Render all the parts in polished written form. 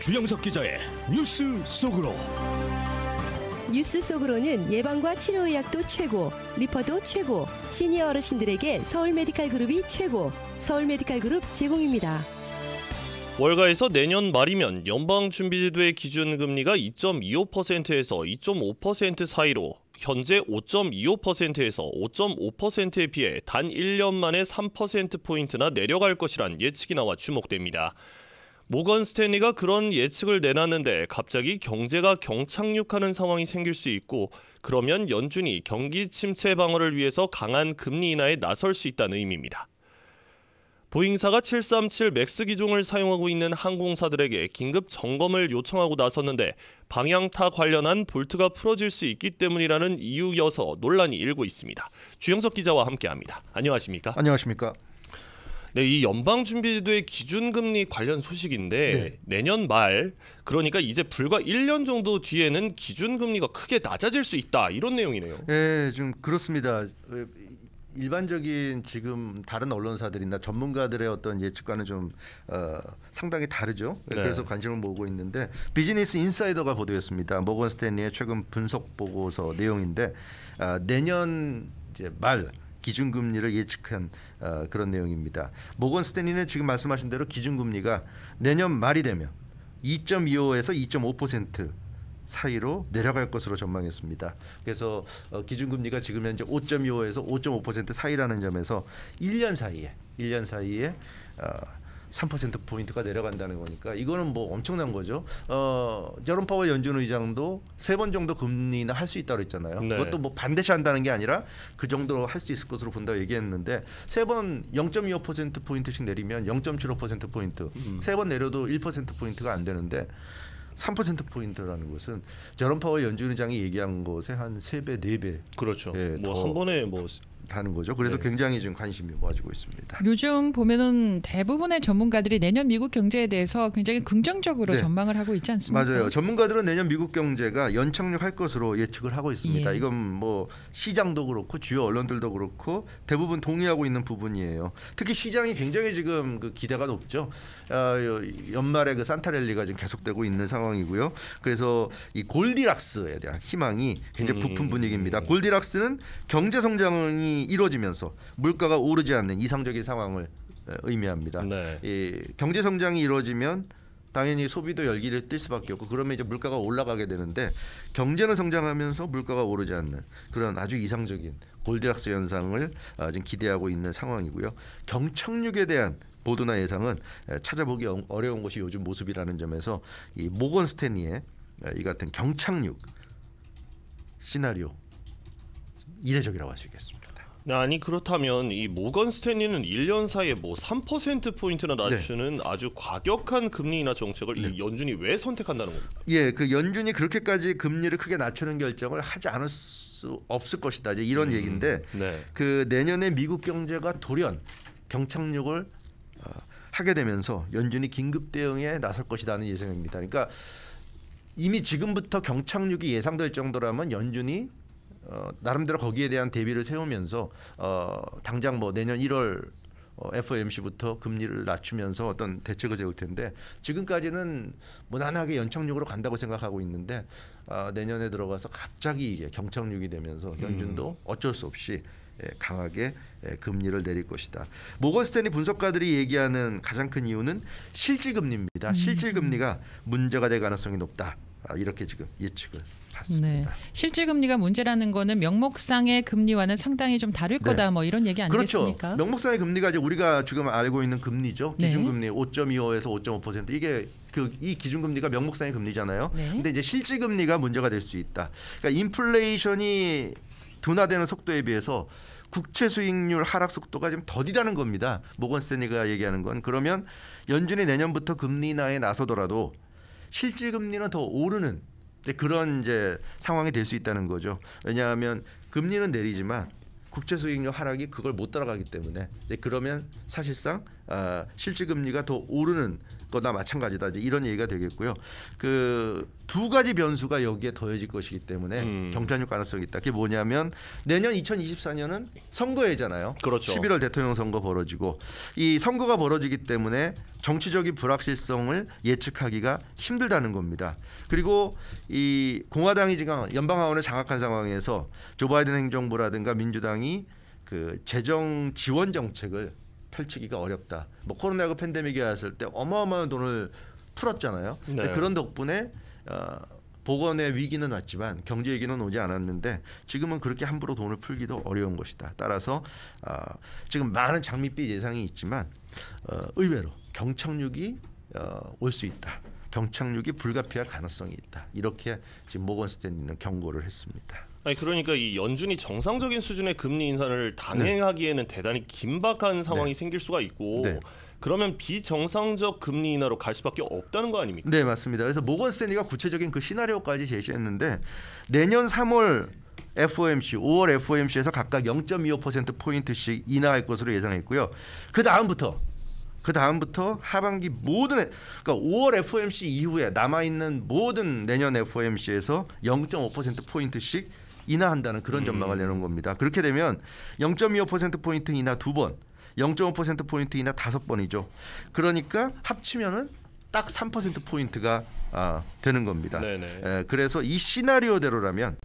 주영석 기자의 뉴스 속으로. 뉴스 속으로는 예방과 치료의학도 최고, 리퍼도 최고, 시니어 어르신들에게 서울메디칼그룹이 최고, 서울메디칼그룹 제공입니다. 월가에서 내년 말이면 연방준비제도의 기준금리가 2.25%에서 2.5% 사이로 현재 5.25%에서 5.5%에 비해 단 1년 만에 3%포인트나 내려갈 것이란 예측이 나와 주목됩니다. 모건 스탠리가 그런 예측을 내놨는데 갑자기 경제가 경착륙하는 상황이 생길 수 있고 그러면 연준이 경기 침체 방어를 위해서 강한 금리 인하에 나설 수 있다는 의미입니다. 보잉사가 737 맥스 기종을 사용하고 있는 항공사들에게 긴급 점검을 요청하고 나섰는데 방향타 관련한 볼트가 풀어질 수 있기 때문이라는 이유여서 논란이 일고 있습니다. 주영석 기자와 함께합니다. 안녕하십니까? 안녕하십니까? 네, 이 연방준비제도의 기준금리 관련 소식인데 내년 말, 그러니까 이제 불과 1년 정도 뒤에는 기준금리가 크게 낮아질 수 있다, 이런 내용이네요. 네, 좀 그렇습니다. 일반적인 지금 다른 언론사들이나 전문가들의 어떤 예측과는 좀 상당히 다르죠. 네. 그래서 관심을 모으고 있는데 비즈니스 인사이더가 보도했습니다. 모건 스탠리의 최근 분석 보고서 내용인데 내년 이제 말 기준금리를 예측한 그런 내용입니다. 모건 스탠리는 지금 말씀하신 대로 기준금리가 내년 말이 되면 2.25에서 2.5% 사이로 내려갈 것으로 전망했습니다. 그래서 기준금리가 지금 현재 5.25에서 5.5% 사이라는 점에서 1년 사이에 3%포인트가 내려간다는 거니까 이거는 뭐 엄청난 거죠. 제롬 파월 연준 의장도 3번 정도 금리나 할 수 있다고 했잖아요. 네. 그것도 뭐 반드시 한다는 게 아니라 그 정도로 할 수 있을 것으로 본다고 얘기했는데 3번 0.25%포인트씩 내리면 0.75%포인트 3번 내려도 1%포인트가 안 되는데 3%포인트라는 것은 제롬 파월 연준 의장이 얘기한 것에 한 3배, 4배 그렇죠. 예, 뭐 한 번에 뭐 다는 거죠. 그래서 네. 굉장히 좀 관심이 모아지고 있습니다. 요즘 보면은 대부분의 전문가들이 내년 미국 경제에 대해서 굉장히 긍정적으로 네. 전망을 하고 있지 않습니까? 맞아요. 전문가들은 내년 미국 경제가 연착륙할 것으로 예측을 하고 있습니다. 예. 이건 뭐 시장도 그렇고 주요 언론들도 그렇고 대부분 동의하고 있는 부분이에요. 특히 시장이 굉장히 지금 그 기대가 높죠. 연말에 그 산타랠리가 지금 계속되고 있는 상황이고요. 그래서 이 골디락스에 대한 희망이 굉장히 부푼 분위기입니다. 골디락스는 경제 성장이 이루어지면서 물가가 오르지 않는 이상적인 상황을 의미합니다. 네. 이 경제 성장이 이루어지면 당연히 소비도 열기를 띨 수밖에 없고 그러면 이제 물가가 올라가게 되는데 경제는 성장하면서 물가가 오르지 않는 그런 아주 이상적인 골디락스 현상을 지금 기대하고 있는 상황이고요. 경착륙에 대한 보도나 예상은 찾아보기 어려운 것이 요즘 모습이라는 점에서 이 모건 스탠리의 이 같은 경착륙 시나리오 이례적이라고 할 수 있겠습니다. 아니 그렇다면 이 모건 스탠리는 1년 사이에 뭐 3%포인트나 낮추는 아주 과격한 금리 인하 정책을 이 연준이 왜 선택한다는 겁니까? 예, 그 연준이 그렇게까지 금리를 크게 낮추는 결정을 하지 않을 수 없을 것이다. 이제 이런 얘기인데 네. 그 내년에 미국 경제가 돌연 경착륙을 하게 되면서 연준이 긴급 대응에 나설 것이라는 예상입니다. 그러니까 이미 지금부터 경착륙이 예상될 정도라면 연준이 나름대로 거기에 대한 대비를 세우면서 당장 뭐 내년 1월 FOMC부터 금리를 낮추면서 어떤 대책을 세울 텐데 지금까지는 무난하게 연착륙으로 간다고 생각하고 있는데 내년에 들어가서 갑자기 이게 경착륙이 되면서 연준도 어쩔 수 없이 강하게 금리를 내릴 것이다. 모건 스탠리 분석가들이 얘기하는 가장 큰 이유는 실질금리입니다. 실질금리가 문제가 될 가능성이 높다. 이렇게 지금 예측을 했습니다. 네. 실질금리가 문제라는 거는 명목상의 금리와는 상당히 좀 다를 거다 뭐 이런 얘기 아니겠습니까? 그렇죠. 명목상의 금리가 이제 우리가 지금 알고 있는 금리죠. 기준금리 5.25에서 5.5% 이게 이 기준금리가 명목상의 금리잖아요. 네. 근데 이제 실질금리가 문제가 될 수 있다. 그러니까 인플레이션이 둔화되는 속도에 비해서 국채 수익률 하락 속도가 좀 더디다는 겁니다. 모건 스탠리가 얘기하는 건 그러면 연준이 내년부터 금리 인하에 나서더라도 실질 금리는 더 오르는 그런 이제 상황이 될 수 있다는 거죠. 왜냐하면 금리는 내리지만 국채 수익률 하락이 그걸 못 따라가기 때문에 그러면 사실상 실질 금리가 더 오르는 거나 마찬가지다. 이제 이런 얘기가 되겠고요. 그 두 가지 변수가 여기에 더해질 것이기 때문에 경착륙 가능성이 있다. 그게 뭐냐면 내년 2024년은 선거해잖아요. 그렇죠. 11월 대통령 선거 벌어지고 이 선거가 벌어지기 때문에 정치적인 불확실성을 예측하기가 힘들다는 겁니다. 그리고 이 공화당이 지금 연방하원을 장악한 상황에서 조 바이든 행정부라든가 민주당이 그 재정 지원 정책을 펼치기가 어렵다. 뭐 코로나19 팬데믹이 왔을 때 어마어마한 돈을 풀었잖아요. 근데 네. 그런 덕분에 보건의 위기는 왔지만 경제 위기는 오지 않았는데 지금은 그렇게 함부로 돈을 풀기도 어려운 것이다. 따라서 지금 많은 장밋빛 예상이 있지만 의외로 경착륙이 올 수 있다. 경착륙이 불가피할 가능성이 있다. 이렇게 지금 모건 스탠리는 경고를 했습니다. 아니 그러니까 이 연준이 정상적인 수준의 금리 인상을 단행하기에는 대단히 긴박한 상황이 생길 수가 있고 네. 그러면 비정상적 금리 인하로 갈 수밖에 없다는 거 아닙니까? 네, 맞습니다. 그래서 모건 스탠리가 구체적인 그 시나리오까지 제시했는데 내년 3월 FOMC, 5월 FOMC에서 각각 0.25% 포인트씩 인하할 것으로 예상했고요. 그 다음부터 하반기 모든 그러니까 5월 FOMC 이후에 남아 있는 모든 내년 FOMC에서 0.5% 포인트씩 인하한다는 그런 전망을 내놓은 겁니다. 그렇게 되면 0.25% 포인트 인하 2번, 0.5% 포인트 인하 5번이죠. 그러니까 합치면은 딱 3% 포인트가 되는 겁니다. 그래서 이 시나리오대로라면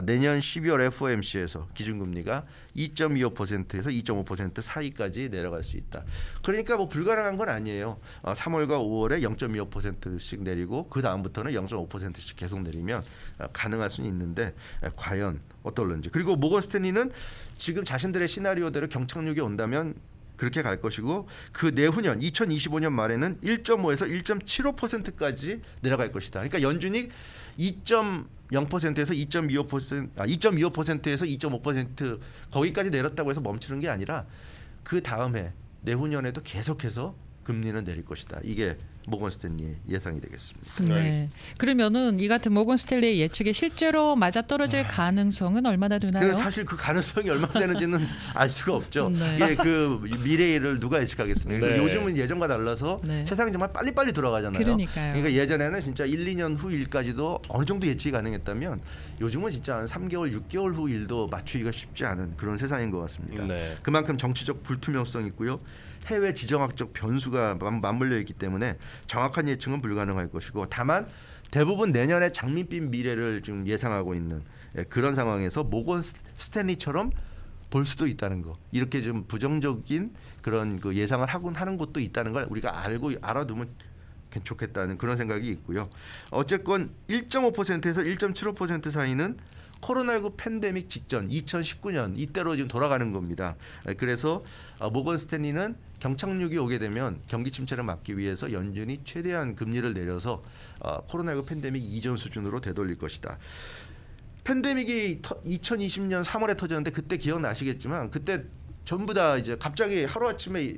내년 12월 FOMC에서 기준금리가 2.25%에서 2.5% 사이까지 내려갈 수 있다. 그러니까 뭐 불가능한 건 아니에요. 3월과 5월에 0.25%씩 내리고 그 다음부터는 0.5%씩 계속 내리면 가능할 수는 있는데 과연 어떨런지. 그리고 모건 스탠리는 지금 자신들의 시나리오대로 경착륙이 온다면 그렇게 갈 것이고 그 내후년 2025년 말에는 1.5에서 1.75%까지 내려갈 것이다. 그러니까 연준이 2.0%에서 2.25%에서 2.5% 거기까지 내렸다고 해서 멈추는 게 아니라 그 다음에 내후년에도 계속해서 금리는 내릴 것이다. 이게 모건 스탠리의 예상이 되겠습니다. 네. 그러면은 이 같은 모건 스탠리의 예측에 실제로 맞아 떨어질 가능성은 얼마나 되나요? 사실 그 가능성이 얼마나 되는지는 알 수가 없죠. 네. 예, 그 미래를 누가 예측하겠습니까? 네. 요즘은 예전과 달라서 네. 세상이 정말 빨리빨리 돌아가잖아요. 그러니까요. 그러니까 예전에는 진짜 1, 2년 후 일까지도 어느 정도 예측이 가능했다면 요즘은 진짜 한 3개월, 6개월 후 일도 맞추기가 쉽지 않은 그런 세상인 것 같습니다. 네. 그만큼 정치적 불투명성이 있고요. 해외 지정학적 변수가 맞물려 있기 때문에 정확한 예측은 불가능할 것이고 다만 대부분 내년에 장밋빛 미래를 지금 예상하고 있는 그런 상황에서 모건 스탠리처럼 볼 수도 있다는 거. 이렇게 좀 부정적인 그런 그 예상을 하는 곳도 있다는 걸 우리가 알아두면 좋겠다는 그런 생각이 있고요. 어쨌건 1.5%에서 1.75% 사이는 코로나19 팬데믹 직전 2019년 이때로 지금 돌아가는 겁니다. 그래서 모건 스탠리는 경착륙이 오게 되면 경기 침체를 막기 위해서 연준이 최대한 금리를 내려서 코로나19 팬데믹 이전 수준으로 되돌릴 것이다. 팬데믹이 2020년 3월에 터졌는데 그때 기억나시겠지만 그때 전부 다 이제 갑자기 하루아침에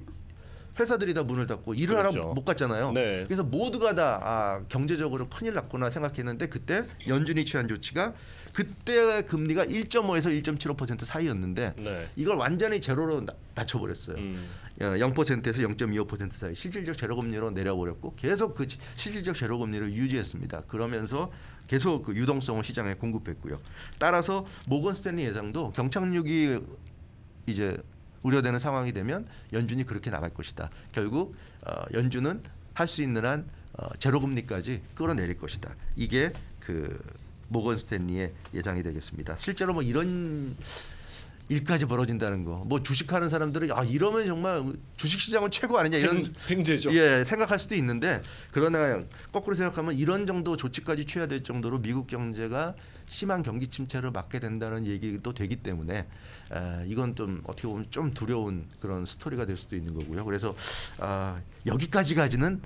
회사들이 다 문을 닫고 일을 하러 못 갔잖아요. 네. 그래서 모두가 다 경제적으로 큰일 났구나 생각했는데 그때 연준이 취한 조치가 그때 금리가 1.5에서 1.75% 사이였는데 네. 이걸 완전히 제로로 낮춰버렸어요. 0%에서 0.25% 사이 실질적 제로금리로 내려버렸고 계속 그 실질적 제로금리를 유지했습니다. 그러면서 계속 그 유동성을 시장에 공급했고요. 따라서 모건 스탠리 예상도 경착륙이 이제 우려되는 상황이 되면 연준이 그렇게 나갈 것이다. 결국 연준은 할 수 있는 한 제로금리까지 끌어내릴 것이다. 이게 그 모건 스탠리의 예상이 되겠습니다. 실제로 뭐 이런 일까지 벌어진다는 거, 뭐 주식하는 사람들은 이러면 정말 주식시장은 최고 아니냐 이런 횡재죠. 예 생각할 수도 있는데 그러나 거꾸로 생각하면 이런 정도 조치까지 취해야 될 정도로 미국 경제가 심한 경기 침체를 맞게 된다는 얘기도 되기 때문에 이건 좀 어떻게 보면 좀 두려운 그런 스토리가 될 수도 있는 거고요. 그래서 여기까지 가지는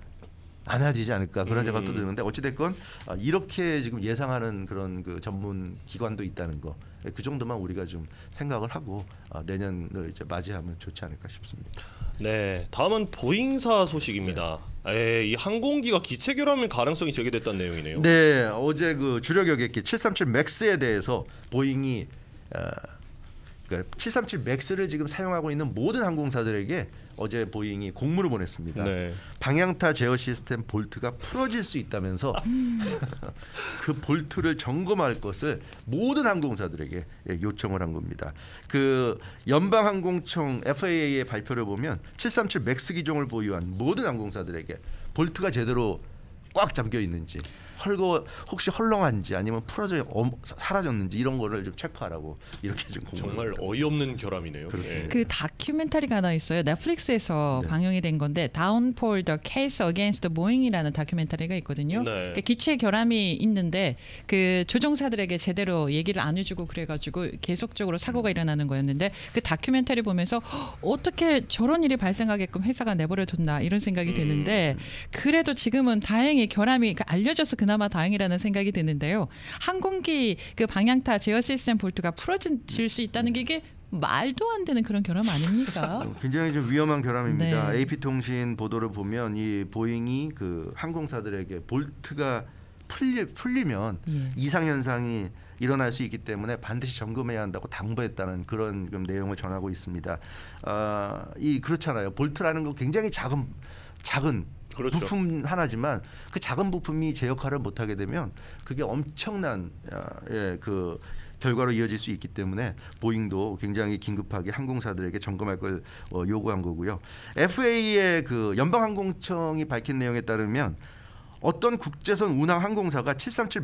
안 해야 되지 않을까 그런 생각도 드는데 어찌됐건 이렇게 지금 예상하는 그런 그 전문 기관도 있다는 거 그 정도만 우리가 좀 생각을 하고 내년을 이제 맞이하면 좋지 않을까 싶습니다. 네, 다음은 보잉사 소식입니다. 이 항공기가 기체 결함일 가능성이 제기됐다는 내용이네요. 네, 어제 그 주력 여객기 737 맥스에 대해서 보잉이 그러니까 737 맥스를 지금 사용하고 있는 모든 항공사들에게 어제 보잉이 공문을 보냈습니다. 네. 방향타 제어 시스템 볼트가 풀어질 수 있다면서 그 볼트를 점검할 것을 모든 항공사들에게 요청을 한 겁니다. 그 연방항공청 FAA의 발표를 보면 737 맥스 기종을 보유한 모든 항공사들에게 볼트가 제대로 꽉 잠겨 있는지, 혹시 헐렁한지 아니면 풀어져 사라졌는지 이런 거를 좀 체크하라고 이렇게 좀 정말 어이없는 결함이네요. 그렇습니다. 그 다큐멘터리가 하나 있어요. 넷플릭스에서 네. 방영이 방영이 된 건데 Downfall: The Case Against Boeing이라는 다큐멘터리가 있거든요. 네. 그러니까 기체 결함이 있는데 그 조종사들에게 제대로 얘기를 안 해주고 그래가지고 계속적으로 사고가 일어나는 거였는데 그 다큐멘터리 보면서 어떻게 저런 일이 발생하게끔 회사가 내버려뒀나 이런 생각이 드는데 그래도 지금은 다행히 결함이 알려져서 그나마 다행이라는 생각이 드는데요. 항공기 그 방향타 제어 시스템 볼트가 풀어질 수 있다는 게 이게 말도 안 되는 그런 결함 아닙니까? 굉장히 좀 위험한 결함입니다. 네. AP통신 보도를 보면 이 보잉이 그 항공사들에게 볼트가 풀리면 예. 이상 현상이 일어날 수 있기 때문에 반드시 점검해야 한다고 당부했다는 그런 내용을 전하고 있습니다. 그렇잖아요. 볼트라는 거 굉장히 작은 그렇죠. 부품 하나지만 그 작은 부품이 제 역할을 못하게 되면 그게 엄청난 그 결과로 이어질 수 있기 때문에 보잉도 굉장히 긴급하게 항공사들에게 점검할 걸 요구한 거고요. FAA의 그 연방항공청이 밝힌 내용에 따르면 어떤 국제선 운항 항공사가 737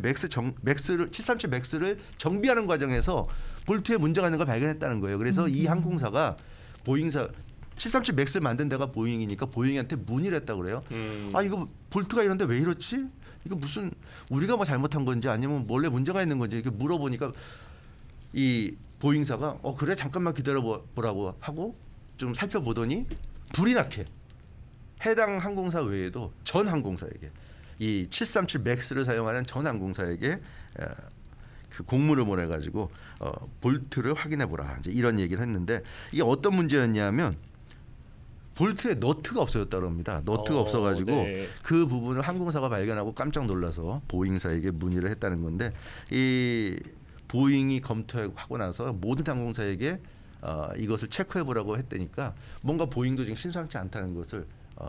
맥스를 정비하는 과정에서 볼트에 문제가 있는 걸 발견했다는 거예요. 그래서 이 항공사가 보잉사 737 맥스를 만든 데가 보잉이니까 보잉한테 문의를 했다고 그래요. 이거 볼트가 이런데 왜 이렇지? 이거 무슨 우리가 뭐 잘못한 건지 아니면 원래 문제가 있는 건지 이렇게 물어보니까 이 보잉사가 그래 잠깐만 기다려 보라고 하고 좀 살펴보더니 불이 나게 해당 항공사 외에도 전 항공사에게 이 737 맥스를 사용하는 전 항공사에게 그 공문을 보내가지고 볼트를 확인해 보라 이제 이런 얘기를 했는데 이게 어떤 문제였냐면 볼트에 너트가 없어졌다고 합니다. 너트가 없어가지고 네. 그 부분을 항공사가 발견하고 깜짝 놀라서 보잉사에게 문의를 했다는 건데 이 보잉이 검토하고 나서 모든 항공사에게 이것을 체크해보라고 했다니까 뭔가 보잉도 지금 심상치 않다는 것을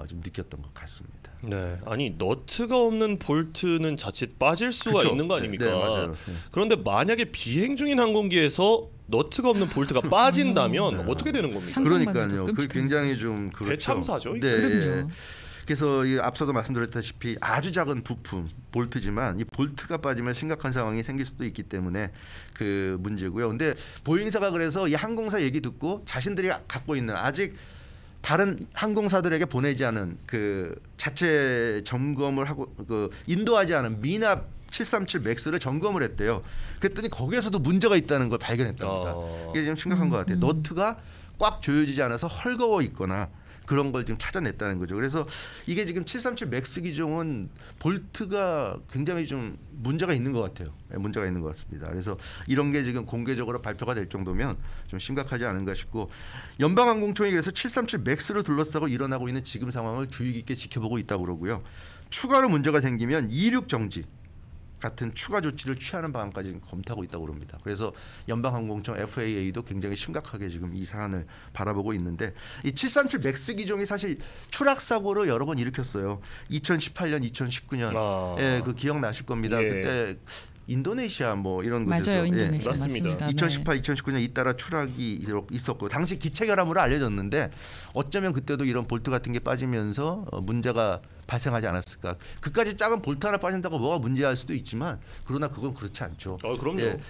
좀 느꼈던 것 같습니다. 네, 아니 너트가 없는 볼트는 자칫 빠질 수가 그쵸? 있는 거 아닙니까? 네, 맞아요. 네. 그런데 만약에 비행 중인 항공기에서 너트가 없는 볼트가 빠진다면 어떻게 되는 겁니까? 상상만 그러니까요. 해도 그 끔찍해요. 굉장히 좀 그렇죠. 대참사죠, 이거. 네. 그럼요. 그래서 이 앞서도 말씀드렸다시피 아주 작은 부품 볼트지만 이 볼트가 빠지면 심각한 상황이 생길 수도 있기 때문에 그 문제고요. 근데 보잉사가 그래서 이 항공사 얘기 듣고 자신들이 갖고 있는 아직 다른 항공사들에게 보내지 않은 그 자체 점검을 하고 그 인도하지 않은 미납 737 맥스를 점검을 했대요. 그랬더니 거기에서도 문제가 있다는 걸 발견했답니다. 이게 좀 심각한 것 같아요. 너트가 꽉 조여지지 않아서 헐거워 있거나 그런 걸 지금 찾아냈다는 거죠. 그래서 이게 지금 737 맥스 기종은 볼트가 굉장히 좀 문제가 있는 것 같아요. 문제가 있는 것 같습니다. 그래서 이런 게 지금 공개적으로 발표가 될 정도면 좀 심각하지 않은가 싶고 연방항공청이 그래서 737 맥스를 둘러싸고 일어나고 있는 지금 상황을 주의 깊게 지켜보고 있다고 그러고요. 추가로 문제가 생기면 이륙 정지 같은 추가 조치를 취하는 방안까지 검토하고 있다고 합니다. 그래서 연방항공청 FAA도 굉장히 심각하게 지금 이 사안을 바라보고 있는데 이 737 맥스 기종이 사실 추락 사고를 여러 번 일으켰어요. 2018년, 2019년, 그 기억나실 겁니다. 예. 그때 인도네시아 뭐 이런 곳에서 맞아요, 인도네시아 맞습니다. 맞습니다. 2018, 2019년 잇따라 추락이 있었고 당시 기체 결함으로 알려졌는데 어쩌면 그때도 이런 볼트 같은 게 빠지면서 문제가 발생하지 않았을까. 그까지 작은 볼트 하나 빠진다고 뭐가 문제할 수도 있지만 그러나 그건 그렇지 않죠. 그럼요.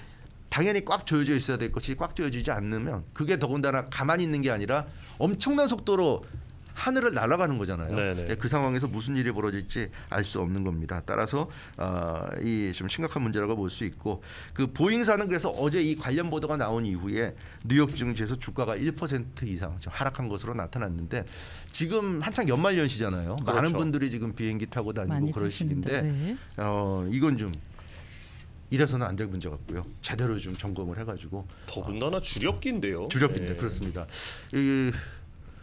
당연히 꽉 조여져 있어야 될 것이 꽉 조여지지 않으면 그게 더군다나 가만히 있는 게 아니라 엄청난 속도로 하늘을 날아가는 거잖아요. 네네. 그 상황에서 무슨 일이 벌어질지 알 수 없는 겁니다. 따라서 이 좀 심각한 문제라고 볼 수 있고 그 보잉사는 그래서 어제 이 관련 보도가 나온 이후에 뉴욕 증시에서 주가가 1% 이상 좀 하락한 것으로 나타났는데 지금 한창 연말연시잖아요. 그렇죠. 많은 분들이 지금 비행기 타고 다니고 많이 그럴 타시는데, 시기인데 네. 이건 좀 이래서는 안 될 문제 같고요. 제대로 좀 점검을 해가지고 더군다나 주력기인데요. 주력인데 네. 그렇습니다. 이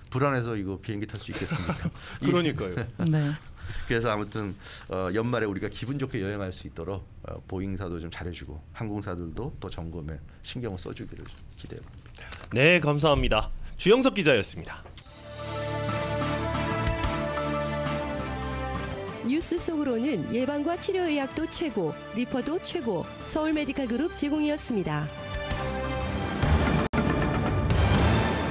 불안해서 이거 비행기 탈 수 있겠습니까? 그러니까요. 네. 그래서 아무튼 연말에 우리가 기분 좋게 여행할 수 있도록 보잉사도 좀 잘해주고 항공사들도 또 점검에 신경을 써주기를 좀 기대해봅니다. 네, 감사합니다. 주영석 기자였습니다. 뉴스 속으로는 예방과 치료의학도 최고, 리퍼도 최고, 서울 메디칼 그룹 제공이었습니다.